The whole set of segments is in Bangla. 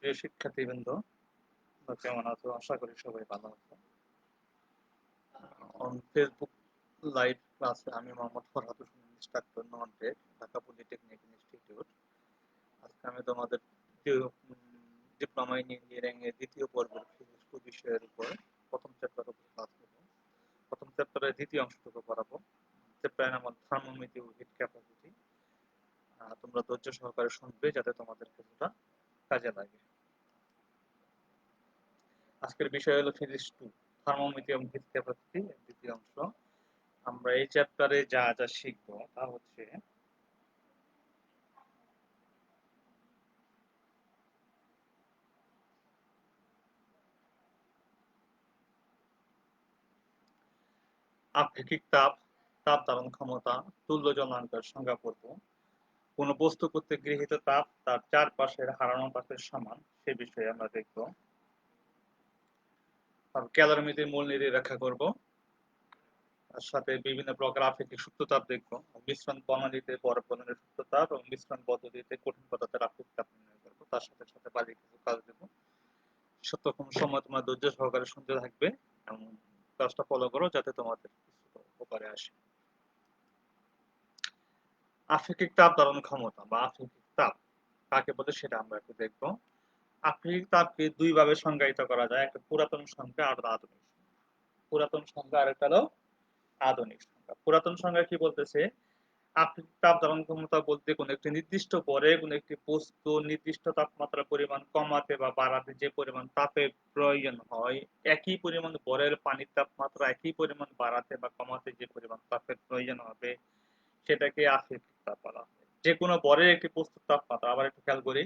প্রিয় শিক্ষার্থীবৃন্দ, তোমরা কেমন আছো? আশা করি সবাই ভালো আছো। অন ফেসবুক লাইভ ক্লাসে আমি Mohammad Farhad Hossain, instructor non tech, Dhaka polytechnic institute. আজকে আমি তোমাদের ডিপ্লোমা ইন ইঞ্জিনিয়ারিং এর দ্বিতীয় পর্বের ফিজিক্স বিষয়ের উপর প্রথম চ্যাপ্টার উপর ক্লাস করব। প্রথম চ্যাপ্টারের দ্বিতীয় অংশটুকু পড়াবো। চ্যাপ্টারের নাম থার্মোমিটার ও হিট ক্যাপাসিটি। তোমরা ধৈর্য সহকারে শুনবে যাতে তোমাদের কিছুটা কাজে লাগে। আজকের বিষয় হলো ফিজিক্স 2, থার্মোমিটার এবং হিট ক্যাপাসিটি এর দ্বিতীয় অংশ। আমরা এই চ্যাপ্টারে যা যা শিখবো তা হচ্ছে আপেক্ষিক তাপ, তাপ ধারণ ক্ষমতা, তুল্য জলাঙ্কের সংজ্ঞা পড়ব। কোন বস্তু কর্তৃক গৃহীত তাপ তার চারপাশের হারানো তাপের সমান, সে বিষয়ে আমরা দেখব। ক্যালরিমিতির মূলনীতি ব্যাখ্যা করব। তার সাথে বিভিন্ন প্রকার আপেক্ষিক সূত্রতাপ দেখব। মিশ্রণ প্রণালীতে বরফ গলনের সূত্রতাপ এবং মিশ্রণ পদ্ধতিতে কঠিন পদার্থের আপেক্ষিক তাপ নির্ণয় করব। তার সাথে সাথে বাকি কিছু কাজ দেব। ততক্ষণ সময় তোমরা ধৈর্য সহকারে শুনতে থাকবে এবং ক্লাসটা ফলো করো যাতে তোমাদের কিছুটা উপকারে আসে। আপেক্ষিক তাপ ধারণ ক্ষমতা বা আপেক্ষিক তাপ কাকে বলে সেটা আমরা একটু দেখব। আপেক্ষিক তাপকে দুই ভাবে সংজ্ঞায়িত করা যায়, একটা পুরাতন সংজ্ঞা আর আধুনিক সংজ্ঞা। পুরাতন সংজ্ঞা আর একটা হলো আধুনিক সংজ্ঞা। পুরাতন সংজ্ঞা কি বলতেছে? আপেক্ষিক তাপ ধারণ ক্ষমতা বলতে কোন একটি নির্দিষ্ট পরে কোন একটি বস্তু নির্দিষ্ট তাপমাত্রা পরিমাণ কমাতে বা বাড়াতে যে পরিমাণ তাপের প্রয়োজন হয়, একই পরিমাণ ভরের পানির তাপমাত্রা একই পরিমাণ বাড়াতে বা কমাতে যে পরিমাণ তাপের প্রয়োজন হবে সেটাকে আপেক্ষিক তাপ বলা হয়। যে কোনো ভরের একটি বস্তুর তাপমাত্রা, আবার একটু খেয়াল করি,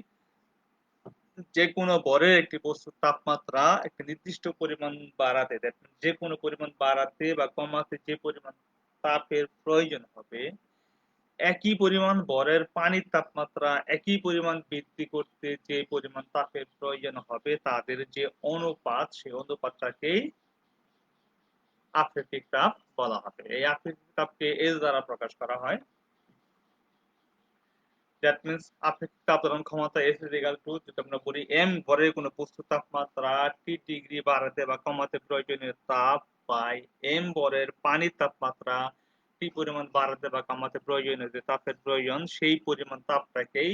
যে কোনো ভরের একটি বস্তুর তাপমাত্রা একটি নির্দিষ্ট পরিমাণ বাড়াতে, যে কোনো পরিমাণ বাড়াতে বা কমাতে যে পরিমাণ তাপের প্রয়োজন হবে, একই পরিমাণ ভরের পানির তাপমাত্রা একই পরিমাণ বৃদ্ধি করতে যে পরিমাণ তাপের প্রয়োজন হবে, তাদের যে অনুপাত, সেই অনুপাতটাকেই আপেক্ষিক তাপ বলা হবে। এই আপেক্ষিক তাপকে এস দ্বারা প্রকাশ করা হয়। দ্যাট মিন্স আপেক্ষিক তাপ ধারণ ক্ষমতা এস ইজ ইকুয়াল টু, যদি আমরা বলি এম ভরের কোনো বস্তুর তাপমাত্রা টি ডিগ্রি বাড়াতে বা কমাতে প্রয়োজনীয় তাপ বাই এম ভরের পানির তাপমাত্রা টি পরিমাণ বাড়াতে বা কমাতে প্রয়োজনীয় যে তাপের প্রয়োজন, সেই পরিমাণ তাপটাকেই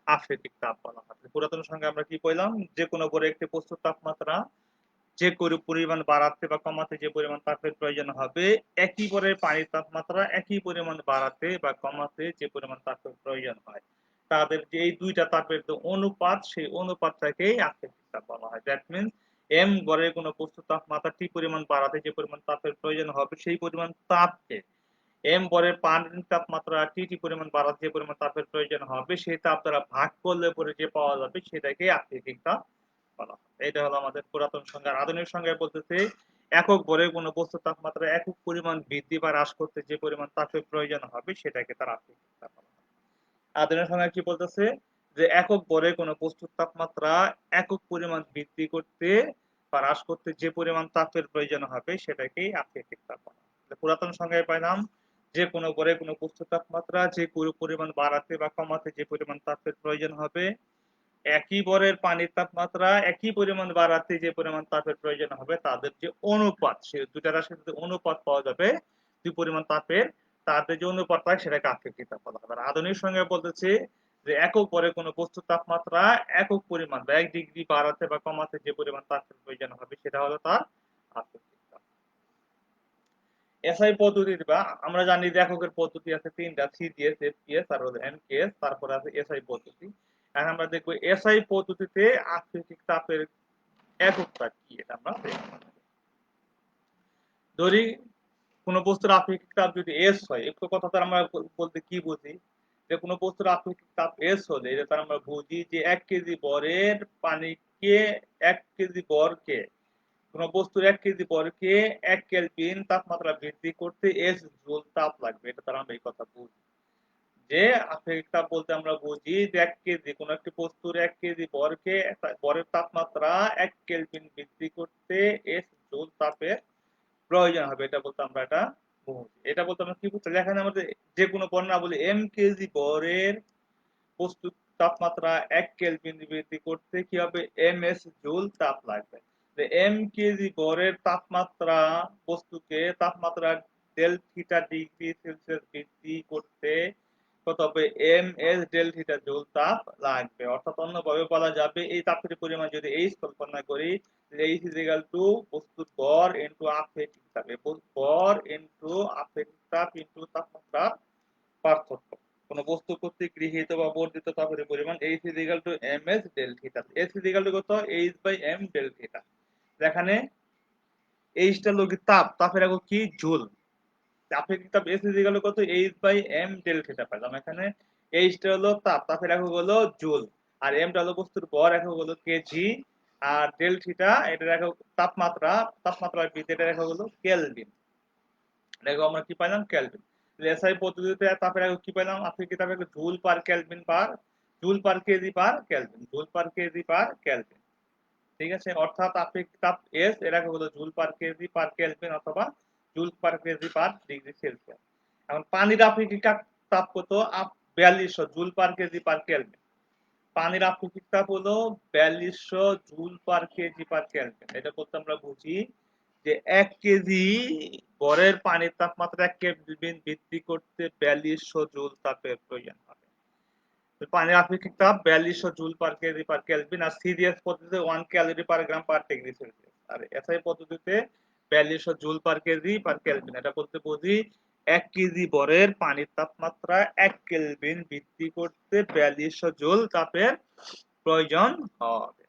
আপেক্ষিক তাপ বলা হয়। পুরাতন সংজ্ঞা আমরা কি কইলাম? যে কোনো ভরে একটি বস্তুর তাপমাত্রা যে কোনো পরিমাণ বাড়াতে বা কমাতে যে পরিমাণ তাপের প্রয়োজন হবে, একই ভরের পানির তাপমাত্রা একই পরিমাণ বাড়াতে বা কমাতে যে পরিমাণ তাপের প্রয়োজন হয়, তাদের যে এই দুইটা তাপের যে অনুপাত, সেই অনুপাতটাকেই আপেক্ষিক তাপ বলা হয়। দ্যাট মিন্স এম ভরের কোনো বস্তুর তাপমাত্রা টি পরিমাণ বাড়াতে যে পরিমাণ তাপের প্রয়োজন হবে, সেই পরিমাণ তাপকে এম ভরের পানির তাপমাত্রা টি পরিমাণ বাড়াতে যে পরিমাণ তাপের প্রয়োজন হবে, সেই তাপ দ্বারা ভাগ করলে পরে যে পাওয়া যাবে সেটাকে আপেক্ষিক তাপ বলা হয়। এটা হলো আমাদের পুরাতন সংজ্ঞা। আধুনিক সংজ্ঞায় বলতেছে একক ভরের কোনো বস্তুর তাপমাত্রা একক পরিমাণ বৃদ্ধি বা হ্রাস করতে যে পরিমাণ তাপের প্রয়োজন হবে সেটাকে তার আপেক্ষিক তাপ বলা হয়। আধুনিক সংজ্ঞা কি বলতেছে? যে একক ভরের কোনো বস্তুর তাপমাত্রা একক পরিমাণ বৃদ্ধি করতে বা হ্রাস করতে যে পরিমাণ তাপের প্রয়োজন হবে সেটাকেই আপেক্ষিক তাপ বলা হয়। পুরাতন সংজ্ঞায় পাইলাম যে কোনো ভরে কোনো বস্তুর তাপমাত্রা যে কোনো পরিমাণ বাড়াতে বা কমাতে যে পরিমাণ তাপের প্রয়োজন হবে, একই ভরের পানির তাপমাত্রা একই পরিমাণ বাড়াতে যে পরিমাণ তাপের প্রয়োজন হবে, তাদের যে অনুপাত, সে দুটা রাশির যে অনুপাত পাওয়া যাবে দুই পরিমাণ তাপের, তাদের যে অনুপাত হয় সেটাকে আপেক্ষিক তাপ বলা হবে। আর আধুনিক সংজ্ঞায় বলতেছে যে একক ভরে কোনো বস্তুর তাপমাত্রা একক পরিমাণ বা 1 ডিগ্রি বাড়াতে বা কমাতে যে পরিমাণ তাপের প্রয়োজন হবে সেটা হলো তার আপেক্ষিক তাপ। এসআই পদ্ধতিতে বা আমরা জানি যে এককের পদ্ধতি আছে তিনটা, সিজিএস, এফপিএস আর হলো এমকেএস, তারপরে আছে এসআই পদ্ধতি। এখন আমরা দেখবো এসআই পদ্ধতিতে আপেক্ষিক তাপের এককটা কি, এটা আমরা দেখব। ধরি কোনো বস্তুর আপেক্ষিক তাপ যদি এস হয়, একটু কথা তার আমরা বলতে কি বুঝি, যে কোনো বস্তুর আপেক্ষিক তাপ এস হলে এটা তার আমরা বুঝি যে 1 কেজি ভরের পানিকে 1 কেজি ভরকে, কোন বস্তুর 1 কেজি ভরকে 1 কেলভিন তাপমাত্রা বৃদ্ধি করতে এস জুল তাপ লাগবে। এটা তার আমরা এই কথা বুঝি যে আপেক্ষিক তাপ বলতে আমরা বুঝি যে 1 কেজি কোন একটি বস্তুর 1 কেজি ভরকে ভরের তাপমাত্রা 1 কেলভিন বৃদ্ধি করতে এস জুল তাপের প্রয়োজন হবে, এটা বলতে আমরা এটা বুঝি। এটা বলতে আমরা কি বুঝতে, এখানে আমাদের যে কোনো ভর না বলি এম কেজি ভরের বস্তু তাপমাত্রা 1 কেলভিন বৃদ্ধি করতে কি হবে ms জুল তাপ লাগবে। m কেজি ভরের তাপমাত্রা বস্তুকে তাপমাত্রা ডেল থিটা ডিগ্রি সেলসিয়াস বৃদ্ধি করতে কত হবে ms ডেল থিটা জুল তাপ লাগবে। অর্থাৎ অন্যভাবে বলা যাবে এই তাপের পরিমাণ যদি h কল্পনা করি h is equal to বস্তুর ভর ইনটু আপেক্ষিক তাপ, ভর ইনটু আপেক্ষিক তাপ ইনটু তাপমাত্রার পার্থক্য। কোন বস্তু কর্তৃক গৃহীত বা বর্ধিত তাপের পরিমাণ h is equal to ms del theta. h is equal to কত h by m del theta. এখানে h টা হলো কি তাপ, তাপের একক কি জুল। আপেক্ষিক তাপ s is equal to কত h by m del theta পেলাম। এখানে h টা হলো তাপ, তাপের একক হলো জুল, আর m টা হলো বস্তুর ভর, একক হলো কেজি, আর ডেল থিটা এটার একক তাপমাত্রা, তাপমাত্রার বৃদ্ধি এটার একক হলো কেলভিন। দেখো আমরা কি পাইলাম কেলভিন। এসআই পদ্ধতিতে তাপের একক কি পাইলাম আপেক্ষিক তাপ একক joule per kelvin per joule per KG per kelvin, joule per KG per kelvin. ঠিক আছে, অর্থাৎ আপেক্ষিক তাপ এস এর একক হলো joule per KG per kelvin অথবা joule per KG per degree Celsius. এখন পানির আপেক্ষিক তাপ কত 4200 joule per KG per kelvin. পানির আপেক্ষিক তাপ হলো 4200 joule per KG per kelvin. এটা বলতে আমরা বুঝি যে 1 কেজি ভরের পানির তাপমাত্রা 1 কেলভিন বৃদ্ধি করতে 4200 জুল তাপের প্রয়োজন হবে। পানির আপেক্ষিক তাপ 4200 joule per KG per kelvin, আর সিডিএস পদ্ধতিতে 1 calorie per gram per degree Celsius, আর এসআই পদ্ধতিতে 4200 joule per KG per kelvin. এটা বলতে বুঝি 1 কেজি ভরের পানির তাপমাত্রা 1 কেলভিন বৃদ্ধি করতে 4200 জুল তাপের প্রয়োজন হবে।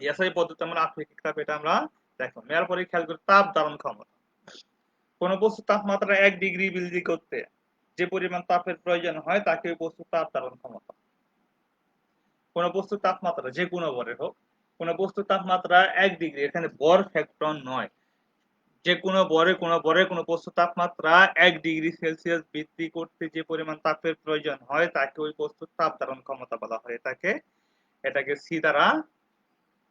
এসআই পদ্ধতিতে আমরা আপেক্ষিক তাপ এটা আমরা দেখো। এরপরে খেয়াল করি তাপ ধারণ ক্ষমতা। কোন বস্তুর তাপমাত্রা 1 ডিগ্রি বৃদ্ধি করতে যে পরিমাণ তাপের প্রয়োজন হয় তাকে ওই বস্তুর তাপ ধারণ ক্ষমতা। কোন বস্তুর তাপমাত্রা যে কোনো ভরের হোক, কোন বস্তুর তাপমাত্রা 1 ডিগ্রি, এখানে ভর ফ্যাক্টর নয়, যে কোনো ভরে কোন বস্তুর তাপমাত্রা 1 ডিগ্রি সেলসিয়াস বৃদ্ধি করতে যে পরিমাণ তাপের প্রয়োজন হয় তাকে ওই বস্তুর তাপ ধারণ ক্ষমতা বলা হয়। এটাকে সি দ্বারা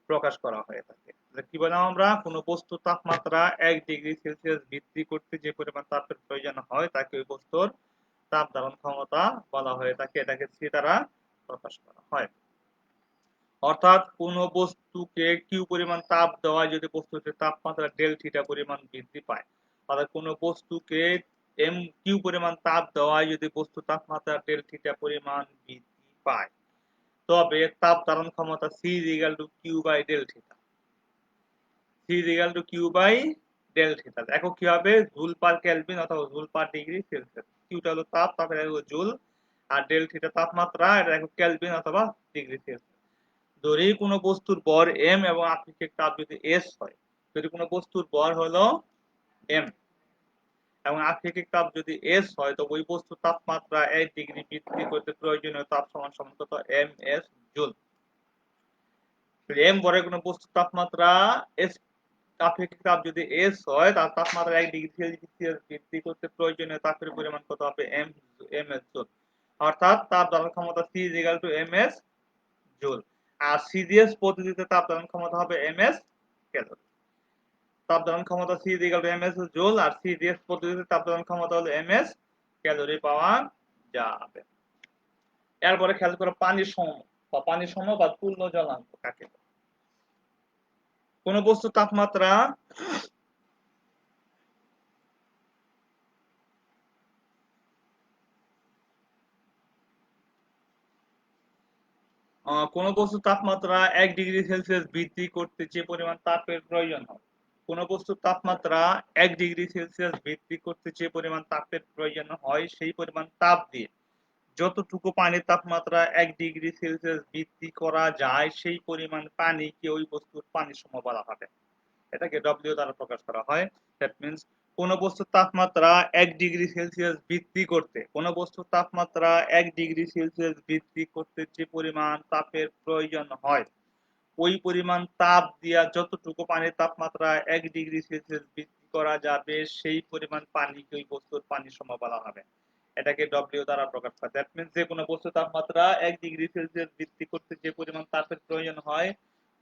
প্রকাশ করা হয়ে থাকে। কি বললাম আমরা, কোন বস্তুর তাপমাত্রা 1 ডিগ্রি সেলসিয়াস বৃদ্ধি করতে যে পরিমাণ তাপের প্রয়োজন হয় তাকে ওই বস্তুর তাপ ধারণ ক্ষমতা বলা হয়ে থাকে। এটাকে সি দ্বারা প্রকাশ করা হয়। অর্থাৎ কোন বস্তুকে কিউ পরিমাণ তাপ দেওয়ায় যদি বস্তুটির তাপমাত্রা ডেল থিটা পরিমাণ বৃদ্ধি পায়, অর্থাৎ কোন বস্তুকে এম কিউ পরিমাণ তাপ দেওয়ায় যদি বস্তুর তাপমাত্রা ডেল থিটা পরিমাণ বৃদ্ধি পায়, তবে তাপ ধারণ ক্ষমতা C is equal to Q by del theta. C is equal to Q by del theta. একক কি হবে জুল পার কেলভিন অথবা জুল পার ডিগ্রি সেলসিয়াস। কিউটা হলো তাপ, তাপের একক জুল, আর ডেল থিটা তাপমাত্রা, এটা একক কেলভিন অথবা ডিগ্রি সেলসিয়াস। ধরি কোনো বস্তুর ভর m এবং আপেক্ষিক তাপ যদি s হয়, যদি কোনো বস্তুর ভর হলো m এবং আপেক্ষিক তাপ যদি s হয়, তো ওই বস্তুর তাপমাত্রা 1 ডিগ্রি বৃদ্ধি করতে প্রয়োজনীয় তাপ সমান সমান কত ms জুল। m ভরের কোনো বস্তুর তাপমাত্রা s, আপেক্ষিক তাপ যদি s হয়, তার তাপমাত্রা 1 ডিগ্রি সেলসিয়াস বৃদ্ধি করতে প্রয়োজনীয় তাপের পরিমাণ কত হবে ms জুল। অর্থাৎ তাপ ধারণ ক্ষমতা c is equal to ms joule. আর সিজিএস পদ্ধতিতে তাপ ধারণ ক্ষমতা হবে ms ক্যালোরি। তাপ ধারণ ক্ষমতা c is equal to ms joule, আর সিজিএস পদ্ধতিতে তাপ ধারণ ক্ষমতা হলো ms ক্যালোরি পাওয়া যাবে। এরপরে খেয়াল করো পানির সম বা পানির সম বা পূর্ণ জলাঙ্ক কাকে বলে। কোন বস্তুর তাপমাত্রা কোন বস্তুর তাপমাত্রা 1 ডিগ্রি সেলসিয়াস বৃদ্ধি করতে যে পরিমাণ তাপের প্রয়োজন হয়, কোন বস্তুর তাপমাত্রা 1 ডিগ্রি সেলসিয়াস বৃদ্ধি করতে যে পরিমাণ তাপের প্রয়োজন হয় সেই পরিমাণ তাপ দিয়ে যতটুকু পানির তাপমাত্রা 1 ডিগ্রি সেলসিয়াস বৃদ্ধি করা যায় সেই পরিমাণ পানিকে ওই বস্তুর পানির সম বলা হবে। এটাকে ডব্লিউ দ্বারা প্রকাশ করা হয়। দ্যাট মিন্স কোন বস্তুর তাপমাত্রা 1 ডিগ্রি সেলসিয়াস বৃদ্ধি করতে, কোন বস্তুর তাপমাত্রা 1 ডিগ্রি সেলসিয়াস বৃদ্ধি করতে যে পরিমাণ তাপের প্রয়োজন হয় ওই পরিমাণ তাপ দিয়া যতটুকু পানির তাপমাত্রা 1 ডিগ্রি সেলসিয়াস বৃদ্ধি করা যাবে সেই পরিমাণ পানিকে ওই বস্তুর পানির সম বলা হবে। এটাকে ডব্লিউ দ্বারা প্রকাশ করা হয়। দ্যাট মিন্স যে কোনো বস্তুর তাপমাত্রা 1 ডিগ্রি সেলসিয়াস বৃদ্ধি করতে যে পরিমাণ তাপের প্রয়োজন হয়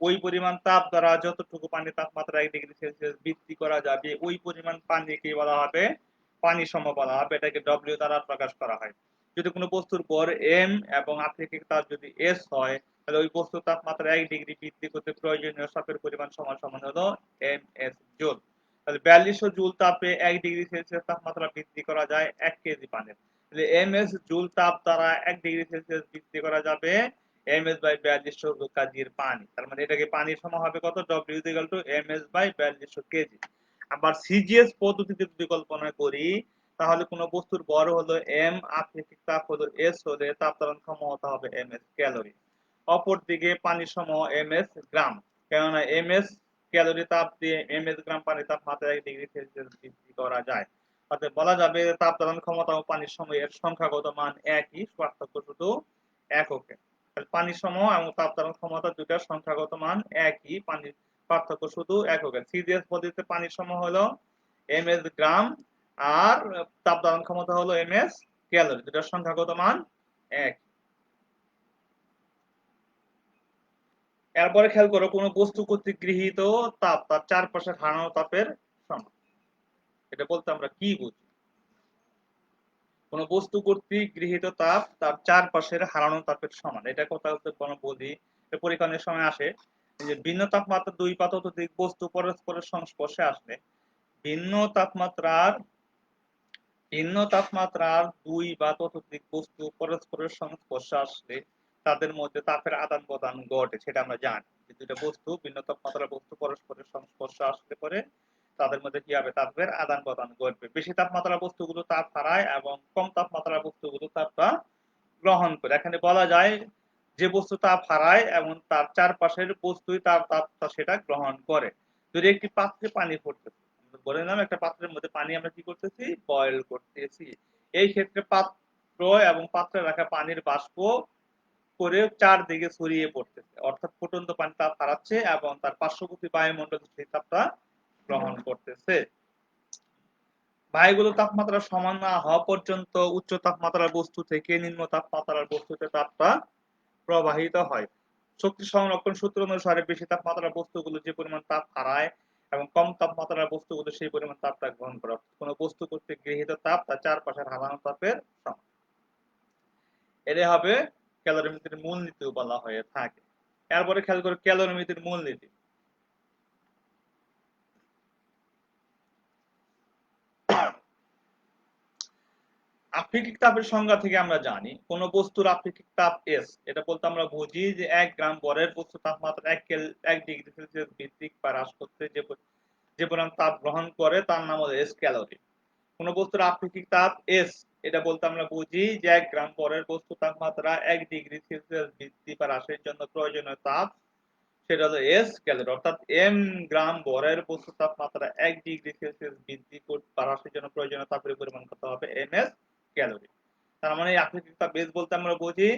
ওই পরিমাণ তাপ দ্বারা যতটুকু পানির তাপমাত্রা 1 ডিগ্রি সেলসিয়াস বৃদ্ধি করা যাবে ওই পরিমাণ পানিকে বলা হবে পানি সম বলা হবে। এটাকে ডব্লিউ দ্বারা প্রকাশ করা হয়। যদি কোনো বস্তুর ভর m এবং আপেক্ষিক তাপ যদি s হয়, তাহলে ওই বস্তুর তাপমাত্রা 1 ডিগ্রি বৃদ্ধি করতে প্রয়োজনীয় চাপের পরিমাণ সমান সমান হলো ms জুল। তাহলে 4200 জুল তাপে 1 ডিগ্রি সেলসিয়াস তাপমাত্রা বৃদ্ধি করা যায় 1 কেজি পানির। তাহলে ms জুল তাপ দ্বারা 1 ডিগ্রি সেলসিয়াস বৃদ্ধি করা যাবে ms বাই 4200 কেজির পানি। তার মানে এটাকে পানির সমান হবে কত? w ms by 4200 KG. আবার সিজিএস পদ্ধতিতে যদি কল্পনা করি, তাহলে কোন বস্তুর ভর হলো m, আপেক্ষিক তাপ হলো s হলে তাপ ধারণ ক্ষমতা হবে ms ক্যালোরি। অপরদিকে পানির সম ms গ্রাম, কেননা ms ক্যালোরি তাপ দিয়ে ms গ্রাম পানি তাপমাত্রা 1 ডিগ্রি সেলসিয়াস বৃদ্ধি করা যায়। অর্থাৎ বলা যাবে তাপ ধারণ ক্ষমতা ও পানির সময়ের সংখ্যাগত মান একই, পার্থক্য শুধু এককে। তাহলে পানির সম এবং তাপ ধারণ ক্ষমতা দুটার সংখ্যাগত মান একই, পানির পার্থক্য শুধু এককে। সিজিএস পদ্ধতিতে পানির সম হলো ms গ্রাম আর তাপ ধারণ ক্ষমতা হলো ms ক্যালোরি, দুটার সংখ্যাগত মান এক। এরপরে খেয়াল করো, কোন বস্তু কর্তৃক গৃহীত তাপ তার চারপাশে হারানো তাপের সমান। এটা বলতে আমরা কি বুঝি? কোন বস্তু কর্তৃক গৃহীত তাপ তার চারপাশের হারানো তাপের সমান, এটা কথা হচ্ছে কোন বলি পরীক্ষণের সময় আসে যে ভিন্ন তাপমাত্রা দুই বা ততোধিক বস্তু পরস্পরের সংস্পর্শে আসলে ভিন্ন তাপমাত্রার দুই বা ততোধিক বস্তু পরস্পরের সংস্পর্শে আসলে তাদের মধ্যে তাপের আদান প্রদান ঘটে। সেটা আমরা জানি যে দুইটা বস্তু ভিন্ন তাপমাত্রার বস্তু পরস্পরের সংস্পর্শে আসলে পরে তাদের মধ্যে কি হবে? তাপের আদান প্রদান ঘটবে। বেশি তাপমাত্রার বস্তুগুলো তাপ হারায় এবং কম তাপমাত্রার বস্তুগুলো তাপটা গ্রহণ করে। এখানে বলা যায় যে বস্তু তাপ হারায় এবং তার চারপাশের বস্তুই তার তাপটা সেটা গ্রহণ করে। যদি একটি পাত্রে পানি পড়তেছে, বলে নিলাম একটা পাত্রের মধ্যে পানি আমরা কি করতেছি? বয়েল করতেছি। এই ক্ষেত্রে পাত্র এবং পাত্রে রাখা পানির বাষ্প করে চারদিকে ছড়িয়ে পড়তেছে, অর্থাৎ ফুটন্ত পানি তাপ হারাচ্ছে এবং তার পার্শ্ববর্তী বায়ুমণ্ডল সেই তাপটা গ্রহণ করতেছে। বায়ুগুলো তাপমাত্রা সমান না হওয়া পর্যন্ত উচ্চ তাপমাত্রার বস্তু থেকে নিম্ন তাপমাত্রার বস্তুতে তাপটা প্রবাহিত হয়। শক্তি সংরক্ষণ সূত্র অনুসারে বেশি তাপমাত্রার বস্তুগুলো যে পরিমাণ তাপ হারায় এবং কম তাপমাত্রার বস্তুগুলো সেই পরিমাণ তাপটা গ্রহণ করে। কোন বস্তু কর্তৃক গৃহীত তাপ তার চারপাশের হারানো তাপের সমান। এটাই হবে ক্যালোরিমিটারের মূলনীতি বলা হয়ে থাকে। এরপরে খেয়াল করে ক্যালোরিমিটারের মূলনীতি। আপেক্ষিক তাপের সংজ্ঞা থেকে আমরা জানি কোন বস্তুর আপেক্ষিক তাপ S, এটা বলতে আমরা বুঝি যে 1 গ্রাম ভরের বস্তু তাপমাত্রা 1 ডিগ্রি সেলসিয়াস বৃদ্ধি বা হ্রাস করতে যে পরিমাণ তাপ গ্রহণ করে তার নাম হলো S ক্যালোরি। কোন বস্তুর আপেক্ষিক তাপ S, এটা বলতে আমরা বুঝি যে 1 গ্রাম ভরের বস্তু তাপমাত্রা 1 ডিগ্রি সেলসিয়াস বৃদ্ধি বা হ্রাসের জন্য প্রয়োজনীয় তাপ সেটা হলো S ক্যালোরি। অর্থাৎ m গ্রাম ভরের বস্তু তাপমাত্রা 1 ডিগ্রি সেলসিয়াস বৃদ্ধি বা হ্রাসের জন্য প্রয়োজনীয় তাপের পরিমাণ কত হবে? ms calorie. তার মানে আপেক্ষিক তাপ S বলতে আমরা বুঝি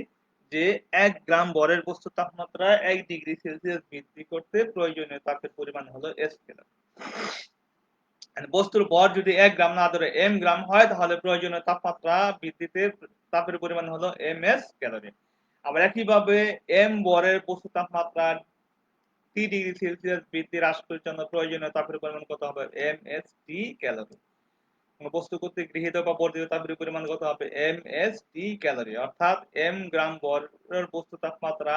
যে 1 গ্রাম ভরের বস্তু তাপমাত্রা 1 ডিগ্রি সেলসিয়াস বৃদ্ধি করতে প্রয়োজনীয় তাপের পরিমাণ হলো S ক্যালোরি। বস্তুর ভর যদি 1 গ্রাম না ধরে m গ্রাম হয়, তাহলে প্রয়োজনীয় তাপমাত্রা বৃদ্ধিতে তাপের পরিমাণ হলো ms ক্যালোরি। আবার একইভাবে m ভরের বস্তু তাপমাত্রা t ডিগ্রি সেলসিয়াস বৃদ্ধি হ্রাস করার জন্য প্রয়োজনীয় তাপের পরিমাণ কত হবে? mst calorie. কোন বস্তু কর্তৃক গৃহীত বা বর্ধিত তাপের পরিমাণ কত হবে? mst calorie. অর্থাৎ m গ্রাম ভরের বস্তু তাপমাত্রা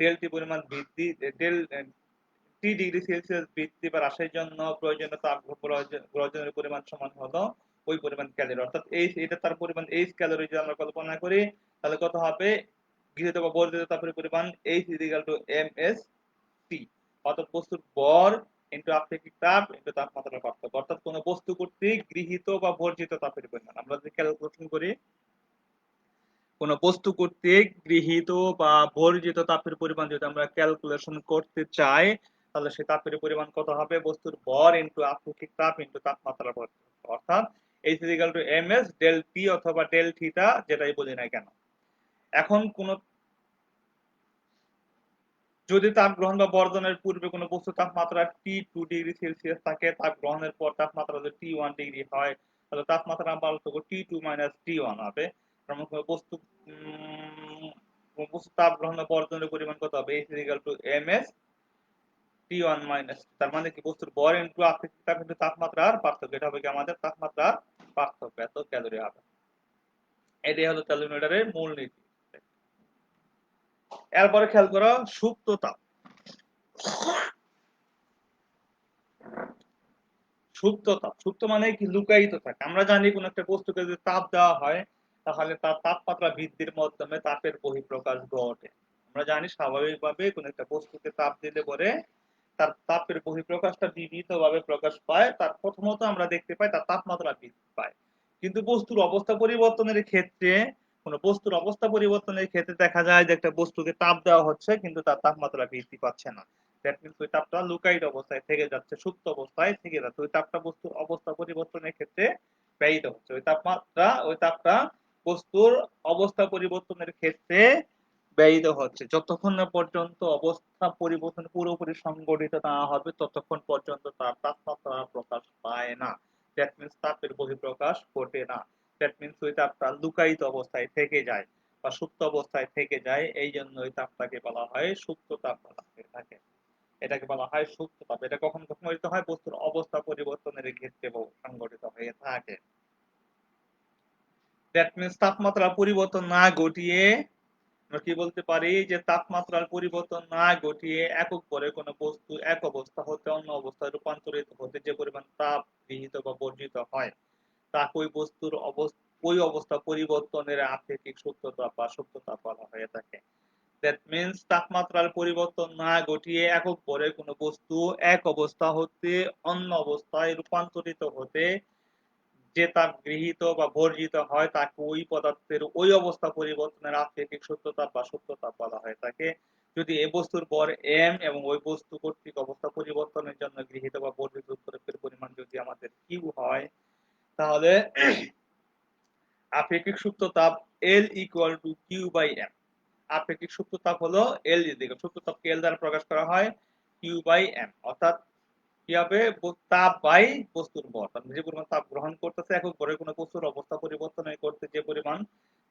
ΔT পরিমাণ বৃদ্ধি t ডিগ্রি সেলসিয়াস বৃদ্ধি বা হ্রাসের জন্য প্রয়োজনীয় তাপ গ্রহণের পরিমাণ সমান হলো ওই পরিমাণ ক্যালোরি। অর্থাৎ এটা তার পরিমাণ h ক্যালোরি যদি আমরা কল্পনা করি, তাহলে কত হবে? গৃহীত বা বর্ধিত তাপের পরিমাণ h mst। অর্থাৎ বস্তুর ভর ইনটু আপেক্ষিক তাপ ইনটু তাপমাত্রার পার্থক্য। অর্থাৎ কোন বস্তু কর্তৃক গৃহীত বা বর্জিত তাপের পরিমাণ আমরা যদি ক্যালকুলেশন করি, কোন বস্তু কর্তৃক গৃহীত বা বর্জিত তাপের পরিমাণ যদি আমরা ক্যালকুলেশন করতে চাই, তাহলে সেই তাপের পরিমাণ কত হবে? বস্তুর ভর ইনটু আপেক্ষিক তাপ ইনটু তাপমাত্রার পার্থক্য। অর্থাৎ h ms ডেল t অথবা ডেল থিটা, যেটাই বলি না কেন। এখন কোন যদি তাপ গ্রহণ বা বর্ধনের পূর্বে কোনো বস্তু তাপমাত্রা T2 ডিগ্রি সেলসিয়াস থাকে, তাপ গ্রহণের পর তাপমাত্রা যদি T1 ডিগ্রি হয়, তাহলে তাপমাত্রা পার্থক্য T2 মাইনাস T1 হবে। বস্তু তাপ গ্রহণ বা বর্ধনের পরিমাণ কত হবে? H ms T1 মাইনাস, তার মানে কি বস্তুর ভর ইনটু আপেক্ষিক তাপ ইনটু তাপমাত্রার পার্থক্য, এটা হবে কি আমাদের তাপমাত্রার পার্থক্য, এত ক্যালোরি হবে। এটাই হলো ক্যালভিনোমিটারের মূল নীতি। এরপরে খেয়াল করো সুপ্ত তাপ। সুপ্ত তাপ, সুপ্ত মানে কি লুকায়িত থাকে। আমরা জানি কোন একটা বস্তুকে যদি তাপ দেওয়া হয় তাহলে তার তাপমাত্রা বৃদ্ধির মাধ্যমে তাপের বহিঃপ্রকাশ ঘটে। আমরা জানি স্বাভাবিকভাবে কোন একটা বস্তুকে তাপ দিলে পরে তার তাপের বহিঃপ্রকাশটা বিবিধভাবে প্রকাশ পায়। তার প্রথমত আমরা দেখতে পাই তার তাপমাত্রা বৃদ্ধি পায়। কিন্তু বস্তুর অবস্থা পরিবর্তনের ক্ষেত্রে কোন বস্তুর অবস্থা পরিবর্তনের ক্ষেত্রে দেখা যায় যে একটা বস্তুকে তাপ দেওয়া হচ্ছে কিন্তু তার তাপমাত্রা বৃদ্ধি পাচ্ছে না। দ্যাট মিনস ওই তাপটা লুকায়িত অবস্থায় থেকে যাচ্ছে, সুপ্ত অবস্থায় থেকে যাচ্ছে। ওই তাপটা বস্তুর অবস্থা পরিবর্তনের ক্ষেত্রে ব্যয়িত হচ্ছে। ওই তাপটা বস্তুর অবস্থা পরিবর্তনের ক্ষেত্রে ব্যয়িত হচ্ছে। যতক্ষণ না পর্যন্ত অবস্থা পরিবর্তন পুরোপুরি সংগঠিত না হবে ততক্ষণ পর্যন্ত তার তাপমাত্রা প্রকাশ পায় না। দ্যাট মিনস তাপের বহিঃপ্রকাশ ঘটে না। দ্যাট মিনস ওই তাপটা লুকায়িত অবস্থায় থেকে যায় বা সুপ্ত অবস্থায় থেকে যায়। এই জন্য ওই তাপটাকে বলা হয় সুপ্ত তাপ বলা হয়ে থাকে। এটাকে বলা হয় সুপ্ত তাপ। এটা কখন সংঘটিত হয়? বস্তুর অবস্থা পরিবর্তনের ক্ষেত্রে সংঘটিত হয়ে থাকে। দ্যাট মিনস তাপমাত্রা পরিবর্তন না ঘটিয়ে আমরা কি বলতে পারি যে তাপমাত্রার পরিবর্তন না ঘটিয়ে একক ভরে কোনো বস্তু এক অবস্থা হতে অন্য অবস্থায় রূপান্তরিত হতে যে পরিমাণ তাপ গৃহীত বা বর্জিত হয় তাকে ওই অবস্থা পরিবর্তনের আপেক্ষিক সুপ্ত তাপ বা সুপ্ত তাপ বলা হয়ে থাকে। দ্যাট মিনস তাপমাত্রার পরিবর্তন না ঘটিয়ে একক ভরে কোনো বস্তু এক অবস্থা হতে অন্য অবস্থায় রূপান্তরিত হতে যে তাপ গৃহীত বা বর্জিত হয় তাকে ওই পদার্থের ওই অবস্থা পরিবর্তনের আপেক্ষিক সূত্র তাপ বা সূত্র তাপ বলা হয় থাকে। যদি এ বস্তুর ভর এম এবং ওই বস্তু কর্তৃক অবস্থা পরিবর্তনের জন্য গৃহীত বা বর্জিত তরলের পরিমাণ যদি আমাদের কিউ হয় তাহলে আপেক্ষিক সূত্র তাপ L equal to Q by M. আপেক্ষিক সূত্র তাপ হলো এল সূত্র তাপকে এল দ্বারা প্রকাশ করা হয় কিউ বাই এম। অর্থাৎ কি হবে? তাপ বাই বস্তুর ভর। যে পরিমাণ তাপ গ্রহণ করতেছে একক ভরে কোনো বস্তুর অবস্থা পরিবর্তন করতে যে পরিমাণ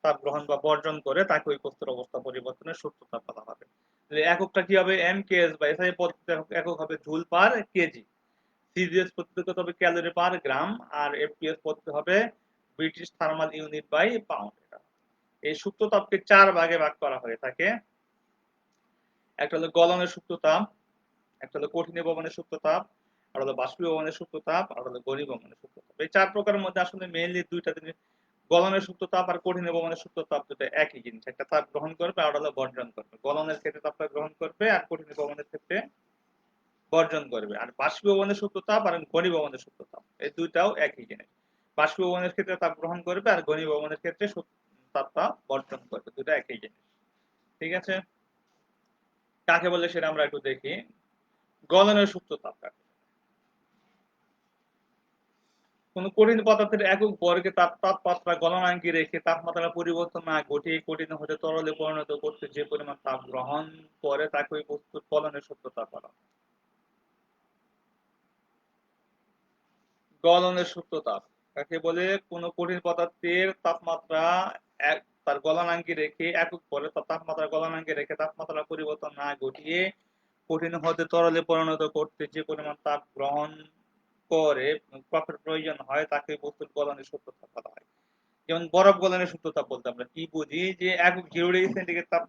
তাপ গ্রহণ বা বর্জন করে তাকে ওই বস্তুর অবস্থা পরিবর্তনের সূত্র তাপ বলা হবে। এককটা কি হবে? এম কে এস বা এসআই পদ্ধতিতে একক হবে জুল পার কেজি। সিজিএস পদ্ধতিতে হবে ক্যালোরি পার গ্রাম। আর এফপিএস পদ্ধতি হবে British thermal unit by pound. এই সূত্র তাপকে 4 ভাগে ভাগ করা হয়ে থাকে। একটা হলো গলনের সূত্র তাপ, একটা হলো কঠিনীভবনের সূত্র তাপ, আর হলো বাষ্পীভবনের সূত্র তাপ, আর হলো ঘনীভবনের সূত্র তাপ। এই 4 প্রকারের মধ্যে আসলে মেইনলি দুইটা জিনিস, গলনের সূত্র তাপ আর কঠিনীভবনের সূত্র তাপ দুটো একই জিনিস। একটা তাপ গ্রহণ করবে আর হলো বর্জন করবে। গলনের ক্ষেত্রে তাপটা গ্রহণ করবে আর কঠিনীভবনের ক্ষেত্রে বর্জন করবে। আর বাষ্পীভবনের সূত্র তাপ আর ঘনীভবনের সূত্র তাপ এই দুইটাও একই জিনিস। বাষ্পীভবনের ক্ষেত্রে তাপ গ্রহণ করবে আর ঘনীভবনের ক্ষেত্রে তাপটা বর্জন করবে। দুটো একই জিনিস। ঠিক আছে? কাকে বলে সেটা আমরা একটু দেখি। গলনের সূত্র তাপ কাকে? কোন কঠিন পদার্থের একক বর্গে তার তাপমাত্রা গলনাঙ্কে রেখে তাপমাত্রা পরিবর্তন না ঘটিয়ে কঠিন হতে তরলে পরিণত করতে যে পরিমাণ তাপ গ্রহণ করে তাকে ওই বস্তুর গলনের সূত্র তাপ বলা হয়। গলনের সূত্র তাপ কাকে বলে? কোন কঠিন পদার্থের তাপমাত্রা তার গলনাঙ্কে রেখে একক বলে তার তাপমাত্রা গলনাঙ্কে রেখে তাপমাত্রা পরিবর্তন না ঘটিয়ে কঠিন হতে তরলে পরিণত করতে যে পরিমাণ তাপ গ্রহণ করে তাপের প্রয়োজন হয় তাকে বস্তুর গলনের সূত্র তাপ বলা হয়। যেমন বরফ গলনের সূত্র তাপ বলতে আমরা কি বুঝি? যে একক 0 ডিগ্রি সেন্টিগ্রেড তাপ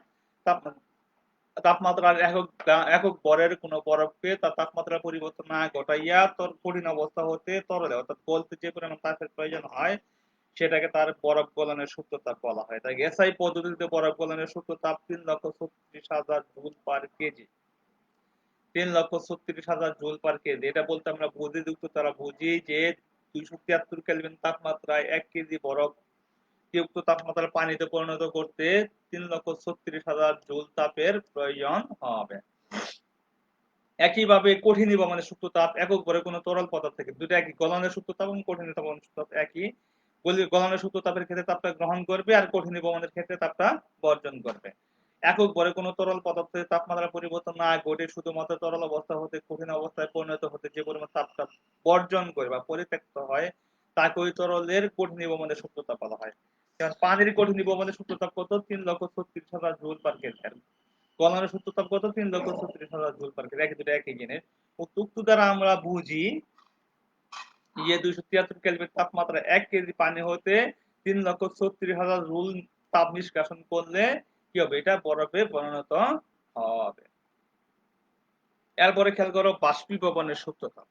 তাপমাত্রার একক ভরের কোন বরফকে তার তাপমাত্রা পরিবর্তন না ঘটাইয়া তোর কঠিন অবস্থা হতে তরলে অর্থাৎ গলতে যে পরিমাণ তাপের প্রয়োজন হয় সেটাকে তার বরফ গলনের সূত্র তাপ বলা হয়। তাই এসআই পদ্ধতিতে বরফ গলনের সূত্র তাপ 3,36,000 joule per KG. 3,36,000 joule per KG. এটা বলতে আমরা বুঝি যুক্ত তারা বুঝি যে 273 কেলভিন তাপমাত্রায় 1 কেজি বরফ উক্ত তাপমাত্রা পানিতে পরিণত করতে 3,36,000 জুল তাপের প্রয়োজন হবে। একইভাবে কঠিনীভবনের সূত্র তাপ একক ভরে কোনো তরল পদার্থ থেকে দুটো একই। গলনের সূত্র তাপ এবং কঠিনীভবনের সূত্র তাপ একই। গলনের সূত্র তাপের ক্ষেত্রে তাপটা গ্রহণ করবে আর কঠিনীভবনের ক্ষেত্রে তাপটা বর্জন করবে। একক ভরে কোনো তরল পদার্থের তাপমাত্রা পরিবর্তন না ঘটে শুধুমাত্র তরল অবস্থা হতে কঠিন অবস্থায় পরিণত হতে যে পরিমাণ তাপটা বর্জন করে বা পরিত্যক্ত হয় তাকে ওই তরলের কঠিনীভবনের সূত্র তাপ বলা হয়। যেমন পানির কঠিনীভবনের সূত্র তাপ কত? 3,36,000 জুল পার কেলভিন। গলনের সূত্র তাপ কত? 3,36,000 জুল পার কেলভিন। একই দুটো একই জিনিস। উক্ত দ্বারা আমরা বুঝি যে 273 কেলভিন তাপমাত্রা 1 কেজি পানি হতে 3,36,000 জুল তাপ নিষ্কাশন করলে কি হবে, এটা বরফে পরিণত হবে। এরপরে খেয়াল করো বাষ্পীভবনের সূত্রটা।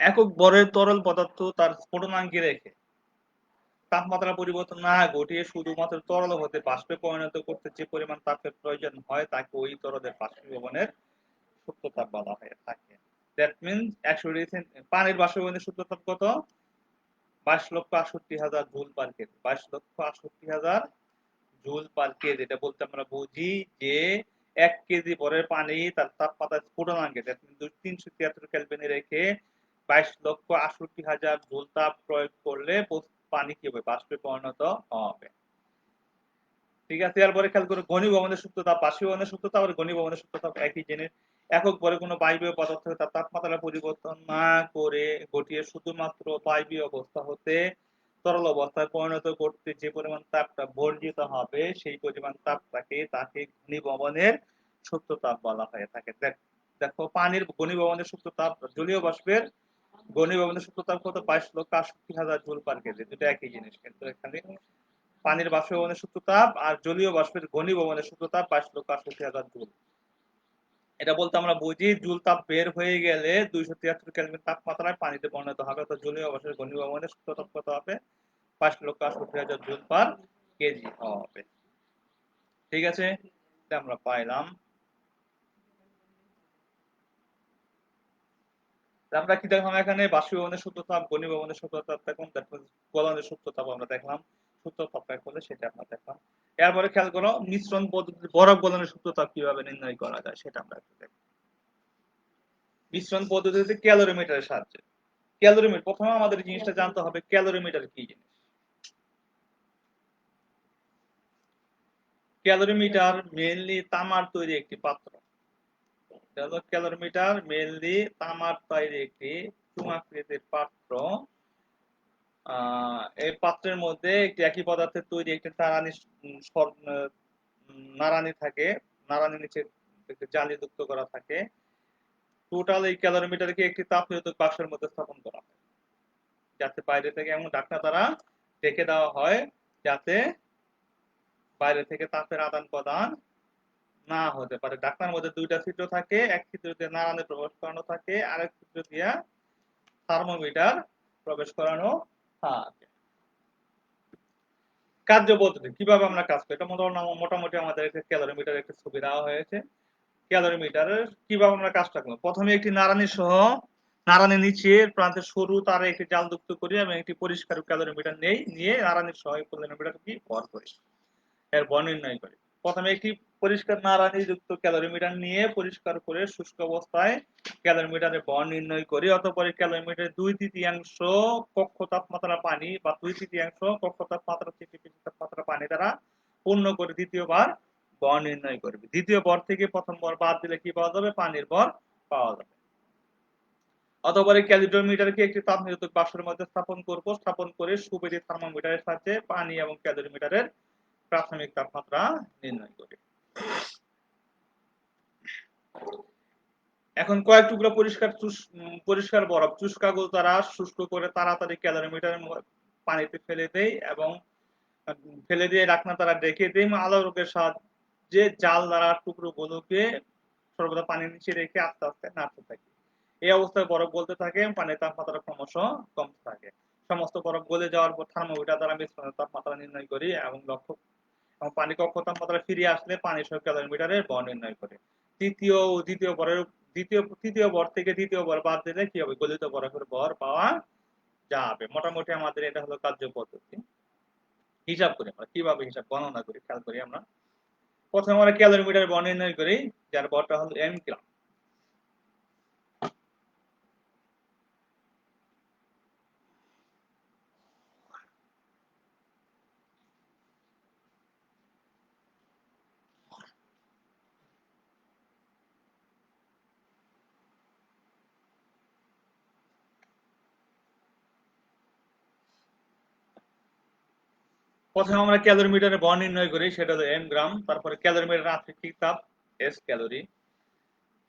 একক ভরের তরল পদার্থ তার স্ফুটনাঙ্কে রেখে তাপমাত্রা পরিবর্তন না ঘটিয়ে শুধুমাত্র তরল হতে বাষ্পে পরিণত করতে যে পরিমাণ তাপের প্রয়োজন হয় তাকে ওই তরলের বাষ্পীভবনের সূত্রতাপ বলা হয়ে থাকে। দ্যাট মিনস 100 পানির বাষ্পীভবনের সূত্রতাপ কত? 22,68,000 joule per KG. 22,68,000 joule per KG. এটা বলতে আমরা বুঝি যে 1 কেজি ভরের পানি তার তাপমাত্রা স্ফুটনাঙ্কে 373 কেলভিনে রেখে 22,68,000 জুল তাপ প্রয়োগ করলে পানি কি হবে, বাষ্পে পরিণত হবে। ঠিক আছে, এরপরে খেয়াল করো ঘনীভবনের সূত্রতাপ, বাষ্পীভবনের সূত্রতাপ আর ঘনীভবনের সূত্রতাপ একই জিনিস। একক ভরে কোনো বায়বীয় পদার্থ তার তাপমাত্রা পরিবর্তন না করে ঘটিয়ে শুধুমাত্র বায়বীয় অবস্থা হতে তরল অবস্থায় পরিণত করতে যে পরিমাণ তাপটা বর্জিত হবে সেই পরিমাণ তাপটাকে তাকে ঘনীভবনের সূত্রতাপ বলা হয়ে থাকে। দেখো পানির ঘনীভবনের সূত্রতাপ, জলীয় বাষ্পের ঘনীভবনের সূত্রতাপ কত? 22,68,000 জুল পার কেজি। দুটো একই জিনিস, কিন্তু এখানে পানির বাষ্পীভবনের সূত্রতাপ আর জলীয় বাষ্পের ঘনীভবনের সূত্রতাপ 22,68,000 জুল। এটা বলতে আমরা বুঝি জুল তাপ বের হয়ে গেলে 273 কেলভিন তাপমাত্রায় পানিতে পরিণত হবে, অর্থাৎ জলীয় বাষ্পের ঘনীভবনের সূত্রতাপ কত হবে? 22,68,000 জুল পার কেজি হবে। ঠিক আছে, এটা আমরা পাইলাম। আমরা কি দেখলাম এখানে? বাষ্পীভবনের সূত্রতাপ, ঘনীভবনের সূত্রতাপ দেখুন, গলনের সূত্রতাপ আমরা দেখলাম, সূত্রতাপ ব্যাক করলে সেটা আমরা দেখলাম। এরপরে খেয়াল করো মিশ্রণ পদ্ধতি বরফ গলনের সূত্রতাপ কিভাবে নির্ণয় করা যায় সেটা আমরা একটু দেখব। মিশ্রণ পদ্ধতিতে ক্যালোরিমিটারের সাহায্যে। ক্যালোরিমিটার, প্রথমে আমাদের জিনিসটা জানতে হবে ক্যালোরিমিটার কি জিনিস। ক্যালোরিমিটার মেইনলি তামার তৈরি একটি পাত্র। ক্যালোরিমিটার মেইনলি তামার তৈরি একটি চুঙাকৃতির পাত্র। এই পাত্রের মধ্যে একটি একই পদার্থের তৈরি একটি নাড়ানি থাকে, নাড়ানি নিচে জালি যুক্ত করা থাকে। টোটাল এই ক্যালোরিমিটারকে একটি তাপ নিয়ন্ত্রক বাক্সের মধ্যে স্থাপন করা হয়, যাতে বাইরে থেকে এমন ঢাকনা দ্বারা ঢেকে দেওয়া হয় যাতে বাইরে থেকে তাপের আদান প্রদান না হতে পারে। ঢাকনার মধ্যে দুইটা ছিদ্র থাকে, এক ছিদ্র দিয়ে নাড়ানি প্রবেশ করানো থাকে, আরেক ছিদ্র দিয়ে থার্মোমিটার প্রবেশ করানো থাকে। কার্য পদ্ধতি কিভাবে আমরা কাজ করি, এটা মোটামুটি আমাদের ক্যালোরিমিটার একটা ছবি দেওয়া হয়েছে। ক্যালোরিমিটারের কিভাবে আমরা কাজটা করবো, প্রথমে একটি নাড়ানি সহ নাড়ানি নিচে প্রান্তে সরু তারে একটি জাল যুক্ত করি এবং একটি পরিষ্কার ক্যালোরিমিটার নেই, নিয়ে নাড়ানির সহ ক্যালোরিমিটার কি ভর করি, এর ভর নির্ণয় করি। প্রথমে একটি পরিষ্কার নাড়ানি যুক্ত ক্যালোরিমিটার নিয়ে পরিষ্কার করে শুষ্ক অবস্থায় ক্যালোরিমিটারের ভর নির্ণয় করি। অতঃপর ক্যালোরিমিটারের 2/3 কক্ষ তাপমাত্রা পানি বা 2/3 কক্ষ তাপমাত্রা থেকে বেশি তাপমাত্রা পানি দ্বারা পূর্ণ করে দ্বিতীয়বার ভর নির্ণয় করবে। দ্বিতীয় ভর থেকে প্রথম ভর বাদ দিলে কি পাওয়া যাবে? পানির ভর পাওয়া যাবে। অতঃপর ক্যালোরিমিটারকে একটি তাপ নিরোধক বাক্সের মধ্যে স্থাপন করব, স্থাপন করে সুবিধি থার্মোমিটারের সাহায্যে পানি এবং ক্যালোরিমিটারের প্রাথমিক তাপমাত্রা নির্ণয় করি। এখন কয়েক টুকরা পরিষ্কার বরফ চুষ কাগজ দ্বারা শুষ্ক করে তাড়াতাড়ি ক্যালোরিমিটারের পানিতে ফেলে দেই এবং ফেলে দিয়ে ঢাকনা দ্বারা ঢেকে দিই। আলো রোগের সাহায্যে জাল দ্বারা টুকরো গুলোকে সর্বদা পানির নিচে রেখে আস্তে আস্তে নাড়তে থাকি। এই অবস্থায় বরফ গলতে থাকে, পানির তাপমাত্রা ক্রমশ কমতে থাকে। সমস্ত বরফ গলে যাওয়ার পর থার্মোমিটার দ্বারা মিশ্রণের তাপমাত্রা নির্ণয় করি এবং পানি কক্ষ তাপমাত্রা ফিরে আসলে পানি সহ ক্যালোরিমিটারের ভর নির্ণয় করে। তৃতীয় ও তৃতীয় ভর থেকে দ্বিতীয় ভর বাদ দিলে কি হবে? গলিত বরফের ভর পাওয়া যাবে। মোটামুটি আমাদের এটা হলো কার্য পদ্ধতি। হিসাব করি আমরা কিভাবে হিসাব গণনা করি খেয়াল করি আমরা। প্রথমে আমরা ক্যালোরিমিটারের ভর নির্ণয় করি, যার ভরটা হলো m গ্রাম। প্রথমে আমরা ক্যালোরিমিটারের ভর নির্ণয় করি, সেটা হলো m গ্রাম। তারপরে ক্যালোরিমিটারের আপেক্ষিক তাপ s ক্যালোরি।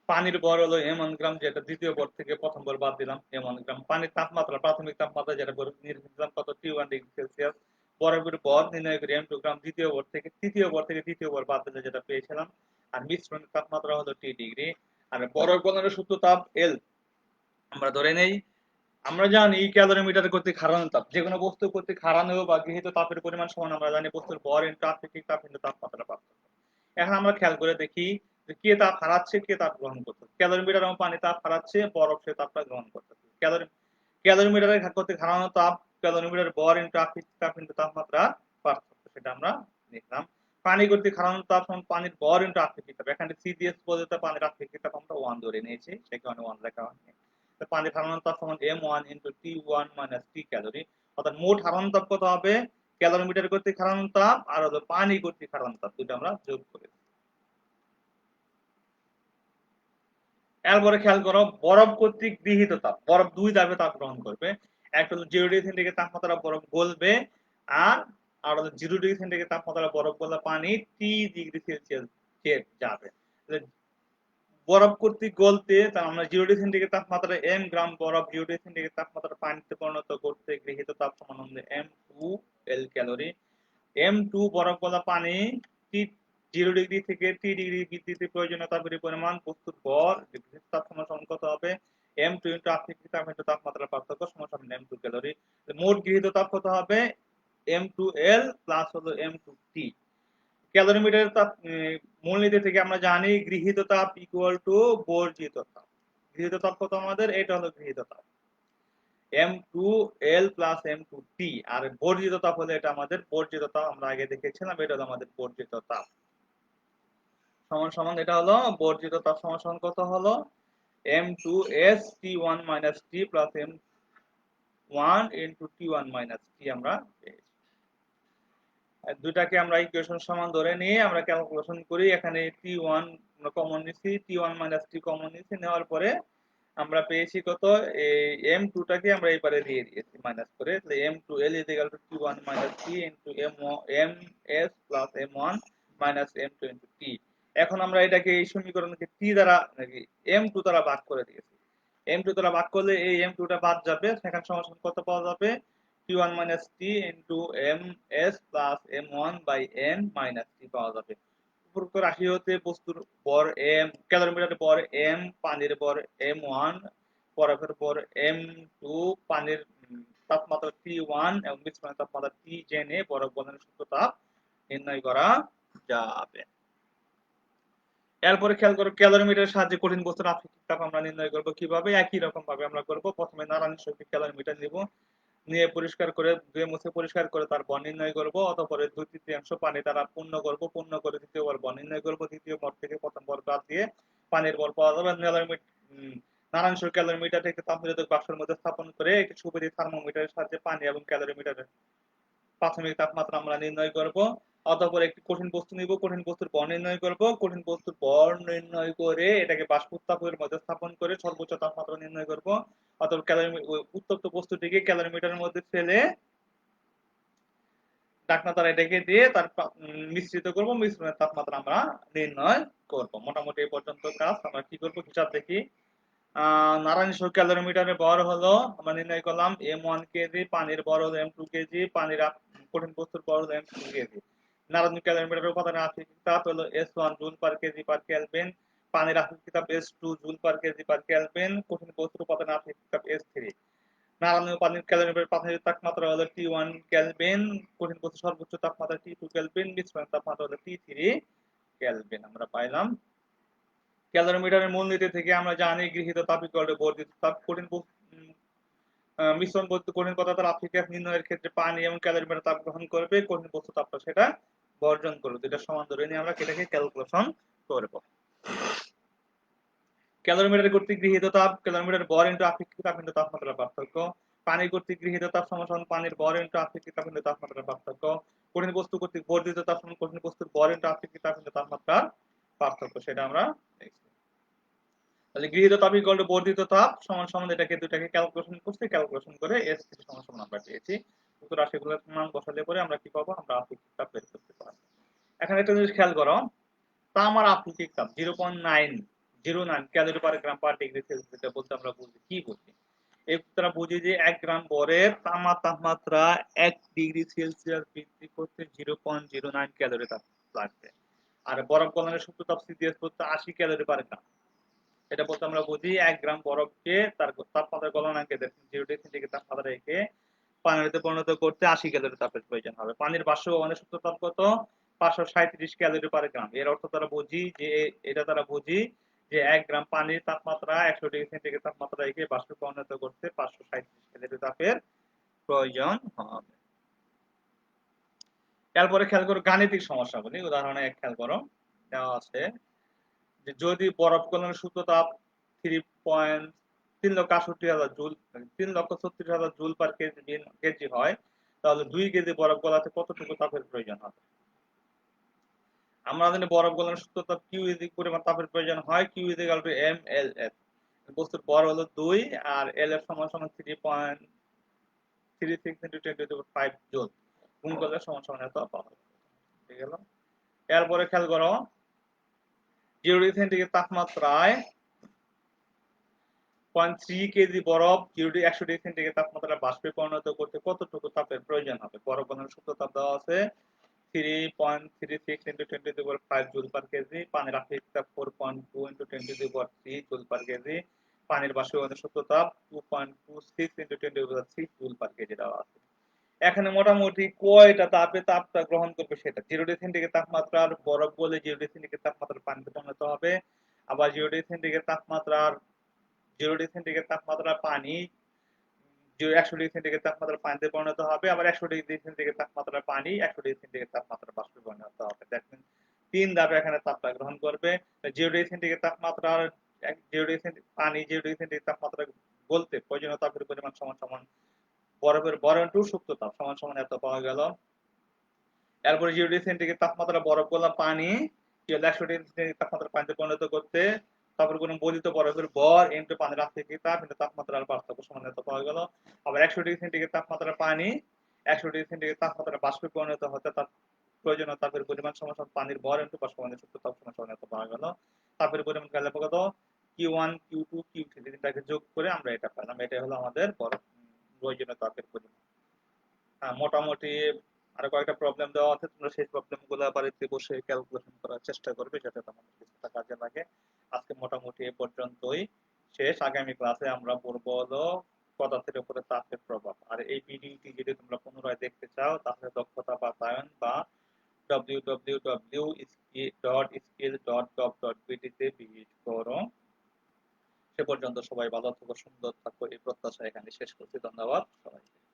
পানির ভর হলো m1 গ্রাম, যেটা দ্বিতীয় ভর থেকে প্রথম ভর বাদ দিলাম m1 গ্রাম। পানির তাপমাত্রা, প্রাথমিক তাপমাত্রা যেটা নির্ণয় কত T1 ডিগ্রি সেলসিয়াস। বরফের ভর নির্ণয় করি m2 গ্রাম, দ্বিতীয় ভর থেকে তৃতীয় ভর বাদ দিলে যেটা পেয়েছিলাম। আর মিশ্রণের তাপমাত্রা হলো T ডিগ্রি। আর বরফ গলনের সূত্র তাপ L আমরা ধরে নেই। আমরা জানি ক্যালোরিমিটার কর্তৃক হারানো তাপ, যে কোনো বস্তু কর্তৃক হারানো বা গৃহীত তাপের পরিমাণ সমান আমরা জানি বস্তুর ভর ইনটু আপেক্ষিক তাপ ইনটু তাপমাত্রা পার্থক্য। এখন আমরা খেয়াল করে দেখি যে কে তাপ হারাচ্ছে, কে তাপ গ্রহণ করতেছে। ক্যালোরিমিটার এবং পানি তাপ হারাচ্ছে, বরফ সে তাপটা গ্রহণ করতেছে। ক্যালোরিমিটারের কর্তৃক হারানো তাপ ক্যালোরিমিটার ভর ইনটু আপেক্ষিক তাপ ইনটু তাপমাত্রা পার্থক্য, সেটা আমরা লিখলাম। পানি কর্তৃক হারানো তাপ সমান পানির ভর ইনটু আপেক্ষিক তাপ। এখানে সিডিএস পদ্ধতিতে পানির আপেক্ষিক তাপ আমরা 1 ধরে নিয়েছি, সেই কারণে 1 লেখা হয়নি। পানির হারানো তাপ সমান m1 into T1 minus T calorie. অর্থাৎ মোট হারানো তাপ কত হবে? ক্যালোরিমিটার কর্তৃক হারানো তাপ আর হলো পানি কর্তৃক হারানো তাপ, দুটো আমরা যোগ করি। এরপরে খেয়াল করো বরফ কর্তৃক গৃহীত তাপ। বরফ দুই ধাপে তাপ গ্রহণ করবে। একটা হলো 0 ডিগ্রি সেন্টিগ্রেড তাপমাত্রা বরফ গলবে, আর আর হলো 0 ডিগ্রি সেন্টিগ্রেড তাপমাত্রা বরফ গলা পানি T ডিগ্রি সেলসিয়াস যাবে। বরফ কর্তৃক গলতে আমরা 0 ডিগ্রি সেন্টিগ্রেড তাপমাত্রা m গ্রাম বরফ 0 ডিগ্রি সেন্টিগ্রেড তাপমাত্রা পানিতে পরিণত করতে গৃহীত তাপ সমান হলো m2L ক্যালোরি। m2 বরফ গলা পানি 0 ডিগ্রি থেকে T ডিগ্রি বৃদ্ধিতে প্রয়োজনীয় তাপের পরিমাণ বস্তুর ভর গৃহীত তাপ সমান কত হবে? m2 ইনটু আপেক্ষিক তাপ ইনটু তাপমাত্রার পার্থক্য সমান m2 ক্যালোরি। মোট গৃহীত তাপ কত হবে? m2L প্লাস হলো m2T। ক্যালোরিমিটারের তাপ মূলনীতি থেকে আমরা জানি গৃহীত তাপ ইকুয়াল টু বর্জিত তাপ। গৃহীত তাপ কত আমাদের? এটা হলো গৃহীত তাপ m2L প্লাস m2T। আর বর্জিত তাপ হলো এটা আমাদের বর্জিত তাপ, আমরা আগে দেখেছিলাম, এটা হলো আমাদের বর্জিত তাপ। সমান সমান এটা হলো বর্জিত তাপ সমান সমান কত হলো? m2S T1 minus T plus m1 into T1 minus T আমরা পেয়েছি। দুটাকে আমরা ইকুয়েশন সমান ধরে নিয়ে আমরা ক্যালকুলেশন করি। এখানে T1 আমরা কমন নিছি, T1 মাইনাস T কমন নিছি, নেওয়ার পরে আমরা পেয়েছি কত? এই m2 টাকে আমরা এবারে দিয়ে দিয়েছি মাইনাস করে, তাহলে m2L equal to T1 minus T into ms plus m1 minus m2 into T। এখন আমরা এটাকে এই সমীকরণকে T দ্বারা নাকি m2 দ্বারা ভাগ করে দিয়েছি। m2 দ্বারা ভাগ করলে এই m2 টা বাদ যাবে, সেখানে সমান কত পাওয়া যাবে? T1 minus T into ms plus m1 by m minus T পাওয়া যাবে। উপরোক্ত রাশি হতে বস্তুর ভর m, ক্যালোরিমিটারের ভর m, পানির ভর m1, বরফের ভর m2, পানির তাপমাত্রা T1 এবং মিশ্রণের তাপমাত্রা T জেনে বরফ গলনের সূত্র তাপ নির্ণয় করা যাবে। এরপরে খেয়াল করো ক্যালোরিমিটারের সাহায্যে কঠিন বস্তুর আপেক্ষিক তাপ আমরা নির্ণয় করব কিভাবে? একই রকম ভাবে আমরা করব। প্রথমে নাড়ানি শক্তি ক্যালোরিমিটার নিব, নিয়ে পরিষ্কার করে ধুয়ে মুছে পরিষ্কার করে তার ভর নির্ণয় করব। অতঃপর 2/3 পানি দ্বারা পূর্ণ করব, পূর্ণ করে দ্বিতীয়বার ভর নির্ণয় করব। দ্বিতীয় ভর থেকে প্রথম ভর বাদ দিয়ে পানির ভর পাওয়া যাবে। নারায়ণপুর ক্যালোরিমিটার থেকে তাপনিরোধক বাক্সের মধ্যে স্থাপন করে একটি সুবিধি থার্মোমিটারের সাহায্যে পানি এবং ক্যালোরিমিটারের প্রাথমিক তাপমাত্রা আমরা নির্ণয় করব। অতঃপর একটি কঠিন বস্তু নিব, কঠিন বস্তুর ভর নির্ণয় করব। কঠিন বস্তুর ভর নির্ণয় করে এটাকে বাষ্প উত্তাপের মধ্যে স্থাপন করে সর্বোচ্চ তাপমাত্রা নির্ণয় করব। অতঃপর উত্তপ্ত বস্তুটিকে ক্যালোরিমিটারের মধ্যে ফেলে ঢাকনা দ্বারা ঢেকে দিয়ে তার মিশ্রিত করব, মিশ্রণের তাপমাত্রা আমরা নির্ণয় করব। মোটামুটি এই পর্যন্ত কাজ। আমরা কি করব হিসাব দেখি। নারায়ণপুর ক্যালোরিমিটারের ভর হলো আমরা নির্ণয় করলাম m1 কেজি, পানির ভর হলো m2 কেজি, পানির কঠিন বস্তুর ভর হলো m2 কেজি। নারায়ণপুর ক্যালোরিমিটারের উপাদানের আপেক্ষিক তাপ হলো S1 joule per KG per kelvin, পানির আপেক্ষিক তাপ S2 joule per KG per kelvin, কঠিন বস্তুর উপাদানের আপেক্ষিক তাপ S3। নারায়ণপুর পানির ক্যালোরিমিটারের প্রাথমিক তাপমাত্রা হলো T1 কেলভিন, কঠিন বস্তুর সর্বোচ্চ তাপমাত্রা T2 কেলভিন, মিশ্রণের তাপমাত্রা হলো T3 কেলভিন। আমরা পাইলাম। ক্যালোরিমিটারের মূলনীতি থেকে আমরা জানি গৃহীত তাপ ইকুয়াল টু বর্ধিত তাপ। কঠিন মিশ্রণ বস্তু কঠিন পদার্থের আপেক্ষিক নির্ণয়ের ক্ষেত্রে পানি এবং ক্যালোরিমিটার তাপ গ্রহণ করবে, কঠিন বস্তু তাপটা সেটা বর্জন করবে। দুইটা সমান ধরে নিয়ে আমরা এটাকে ক্যালকুলেশন করব। ক্যালোরিমিটার কর্তৃক গৃহীত তাপ ক্যালোরিমিটার ভর ইনটু আপেক্ষিক তাপ ইনটু তাপমাত্রার পার্থক্য। পানি কর্তৃক গৃহীত তাপ সমান পানির ভর ইনটু আপেক্ষিক তাপ ইনটু তাপমাত্রার পার্থক্য। কঠিন বস্তু কর্তৃক বর্ধিত তাপ সমান কঠিন বস্তুর ভর ইনটু আপেক্ষিক তাপ ইনটু তাপমাত্রার পার্থক্য, সেটা আমরা দেখছি। তাহলে গৃহীত তাপ ইকুয়াল টু বর্ধিত তাপ সমান সমান এটাকে দুটাকে ক্যালকুলেশন করতে ক্যালকুলেশন করে S সমান সমান আমরা পেয়েছি। উত্তর রাশিগুলোর মান বসালে পরে আমরা কি পাবো? আমরা আপেক্ষিক তাপ বের করতে পারবো। এখন একটা জিনিস খেয়াল করো, তামার আপেক্ষিক তাপ 0.9 09 calorie per gram per degree Celsius, এটা বলতে আমরা বুঝি কি বুঝি? এর দ্বারা বুঝি যে 1 গ্রাম বরের তাপমাত্রা 1 ডিগ্রি সেলসিয়াস বৃদ্ধি করতে 0.09 ক্যালোরি লাগবে। আর বরফ গলনের সূত্র তাপ সিজিএস করতে 80 ক্যালোরি পার গ্রাম। এটা বলতে আমরা বুঝি 1 গ্রাম বরফকে তার তাপমাত্রা গলনাঙ্কে 0 ডিগ্রি সেন্টিগ্রেড তাপমাত্রা রেখে পানিতে পরিণত করতে 80 ক্যালোরি তাপের প্রয়োজন হবে। পানির বাষ্পীভবনের সূত্র তাপ কত? 537 ক্যালোরি পার গ্রাম। এর অর্থ দ্বারা বুঝি যে এটা দ্বারা বুঝি যে 1 গ্রাম পানির তাপমাত্রা 100 ডিগ্রি সেন্টিগ্রেড তাপমাত্রা রেখে বাষ্পে পরিণত করতে 537 ক্যালোরি তাপের প্রয়োজন হবে। এরপরে খেয়াল করো গাণিতিক সমস্যাগুলি। উদাহরণে এক খেয়াল করো, দেওয়া আছে যে যদি বরফ গলনের সূত্র তাপ 3,68,000 জুল 3,36,000 জুল পার কেজি হয়, তাহলে 2 কেজি বরফ গলাতে কতটুকু তাপের প্রয়োজন হবে? আমরা জানি বরফ গলনের সূত্র তাপ কিউ পরিমাণ তাপের প্রয়োজন হয়, Q equal to M L F. বস্তুর ভর হলো 2 আর এল এফ সমান সমান 3.36 × 10⁵ জুল। গুণ করলে সমান সমান এত পাওয়া যাবে। ঠিক গেল? এরপরে খেয়াল করো 0 ডিগ্রি সেন্টিগ্রেড তাপমাত্রায় 0.3 কেজি বরফ 100 ডিগ্রি সেন্টিগ্রেড তাপমাত্রায় বাষ্পে পরিণত করতে কতটুকু তাপের প্রয়োজন হবে? বরফ গলনের সূত্র তাপ দেওয়া আছে 3.36 × 10⁵ জুল পার কেজি, পানির আপেক্ষিক তাপ 4.2 × 10⁻³ জুল পার কেজি, পানির বাষ্পীভবনের সূত্র তাপ 2.26 × 10⁻³ জুল পার কেজি দেওয়া আছে। এখানে মোটামুটি কয়টা তাপটা গ্রহণ করবে সেটা 0 ডিগ্রি সেন্টিগ্রেড তাপমাত্রার বরফ গলে 0 ডিগ্রি সেন্টিগ্রেড তাপমাত্রার পানিতে পরিণত হবে, আবার 0 ডিগ্রি সেন্টিগ্রেড তাপমাত্রার 0 ডিগ্রি সেন্টিগ্রেড তাপমাত্রার পানি 100 ডিগ্রি সেন্টিগ্রেড তাপমাত্রার পানিতে পরিণত হবে, আবার 100 ডিগ্রি সেন্টিগ্রেড তাপমাত্রার পানি 100 ডিগ্রি সেন্টিগ্রেড তাপমাত্রার বাষ্পে পরিণত হবে। দ্যাট মিন্স 3 ধাপে এখানে তাপটা গ্রহণ করবে। 0 ডিগ্রি সেন্টিগ্রেড তাপমাত্রার 0 ডিগ্রি সেন্টিগ্রেড পানি 0 ডিগ্রি সেন্টিগ্রেড তাপমাত্রা গলতে প্রয়োজনীয় তাপের পরিমাণ সমান সমান বরফের বরণ সুপ্ত তাপ সমান সমান এত পাওয়া গেল। এরপরে 0 ডিগ্রি সেন্টিগ্রেড তাপমাত্রা বরফ গলা পানি 100 ডিগ্রি সেন্টিগ্রেড তাপমাত্রা পানিতে পরিণত করতে তারপর কোন বলিত বরফের ভর ইনটু পানির আপেক্ষিক তাপ ইনটু তাপমাত্রার পার্থক্য সমান এত পাওয়া গেল। আবার 100 ডিগ্রি সেন্টিগ্রেড তাপমাত্রার পানি 100 ডিগ্রি সেন্টিগ্রেড তাপমাত্রা বাষ্পে পরিণত হতে তার প্রয়োজনীয় তাপের পরিমাণ সমান সমান পানির ভর ইনটু বাষ্পীভবনের সূত্র তাপ সমান সমান এত পাওয়া গেল। তাপের পরিমাণ গেলে কত? Q1 Q2 Q3 তিনটাকে যোগ করে আমরা এটা পেলাম। এটাই হলো আমাদের বরফ প্রয়োজনীয় তাপের পরিমাণ। মোটামুটি আরো কয়েকটা প্রবলেম দেওয়া আছে, তোমরা সেই প্রবলেম গুলো বাড়িতে বসে ক্যালকুলেশন করার চেষ্টা করবে, যাতে তোমাদের কিছুটা কাজে লাগে। আজকে মোটামুটি এ পর্যন্তই শেষ। আগামী ক্লাসে আমরা পড়বো হলো পদার্থের উপরে তাপের প্রভাব। আর এই ভিডিওটি যদি তোমরা পুনরায় দেখতে চাও তাহলে দক্ষতা বাতায়ন বা www.skill.gov.bt তে ভিজিট করো। সে পর্যন্ত সবাই ভালো থাকো, সুন্দর থাকো, এই প্রত্যাশা এখানে শেষ করছি। ধন্যবাদ সবাইকে।